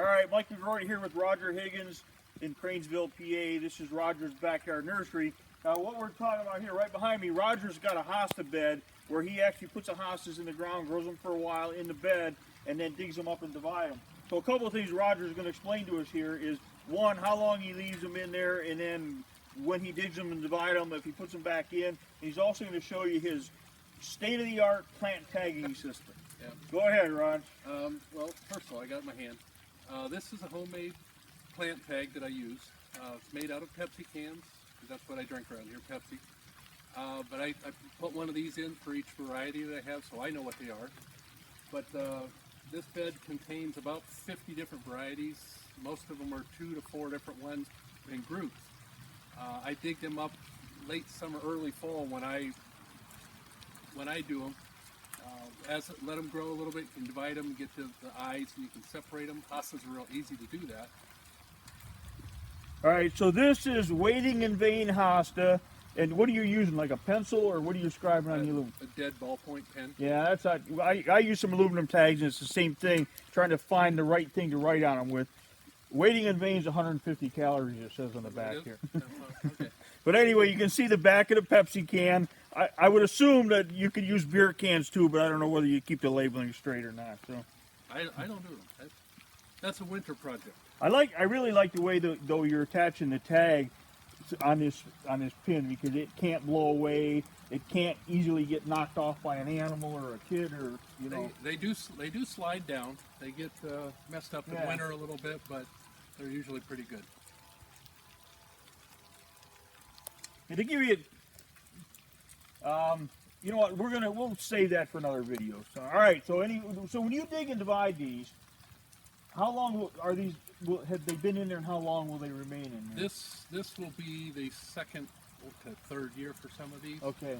All right, Mike McGrory here with Roger Higgins in Cranesville, PA. This is Roger's backyard nursery. Now, what we're talking about here, right behind me, Roger's got a hosta bed where he actually puts the hostas in the ground, grows them for a while in the bed, and then digs them up and divides them. So a couple of things Roger's going to explain to us here is, one, how long he leaves them in there, and then when he digs them and divides them, if he puts them back in. And he's also going to show you his state-of-the-art plant tagging system. Yeah. Go ahead, Rod. Well, first of all, I got it in my hand. This is a homemade plant tag that I use. It's made out of Pepsi cans, because that's what I drink around here, Pepsi. But I put one of these in for each variety that I have, so I know what they are. But this bed contains about 50 different varieties. Most of them are 2 to 4 different ones in groups. I dig them up late summer, early fall when I do them. Let them grow a little bit, you can divide them, get the eyes, and you can separate them. Hostas are real easy to do that. All right, so this is waiting in vain hosta. And what are you using, like a pencil, or what are you scribing on your aluminum? A dead ballpoint pen. Yeah, that's not, I use some aluminum tags, and it's the same thing, trying to find the right thing to write on them with. Waiting in vain is 150 calories, it says on the back here. Okay. But anyway, you can see the back of the Pepsi can. I would assume that you could use beer cans too, but I don't know whether you keep the labeling straight or not. So I don't do them. That's a winter project. I really like the way though you're attaching the tag on this pin, because it can't blow away. It can't easily get knocked off by an animal or a kid, or you know. They do slide down. They get messed up in winter a little bit, but they're usually pretty good. And to give you, you know what, we'll save that for another video. So, all right. So when you dig and divide these, how long are these? Have they been in there, and how long will they remain in there? This will be the second to third year for some of these. Okay.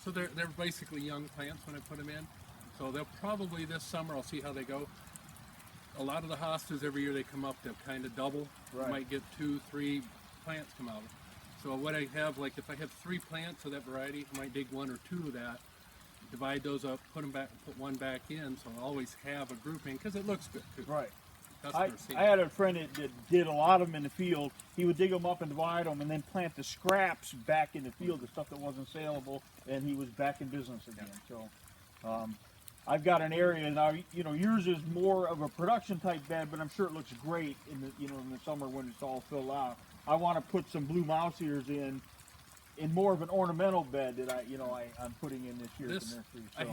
So they're basically young plants when I put them in. So they'll probably this summer, I'll see how they go. A lot of the hostas, every year they come up, they'll kind of double. Right. You might get 2, 3 plants come out. So what I have, like if I have 3 plants of that variety, I might dig 1 or 2 of that, divide those up, put them back, put one back in, so I'll always have a grouping, because it looks good too. Right. I had a friend that did a lot of them in the field. He would dig them up and divide them, and then plant the scraps back in the field, the stuff that wasn't saleable, and he was back in business again. So I've got an area now. You know, yours is more of a production type bed, but I'm sure it looks great in the summer when it's all filled out. I want to put some blue mouse ears in more of an ornamental bed that I'm putting in this year. So. I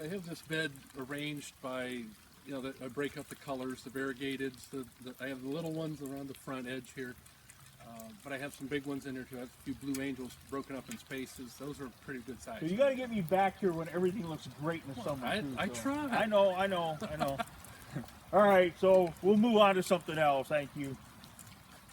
have this bed arranged by. I break up the colors, the variegateds. I have the little ones around the front edge here, but I have some big ones in there too. I have a few blue angels broken up in spaces. Those are pretty good size. So you got to get me back here when everything looks great in the summer. I try. I know. All right, so we'll move on to something else. Thank you.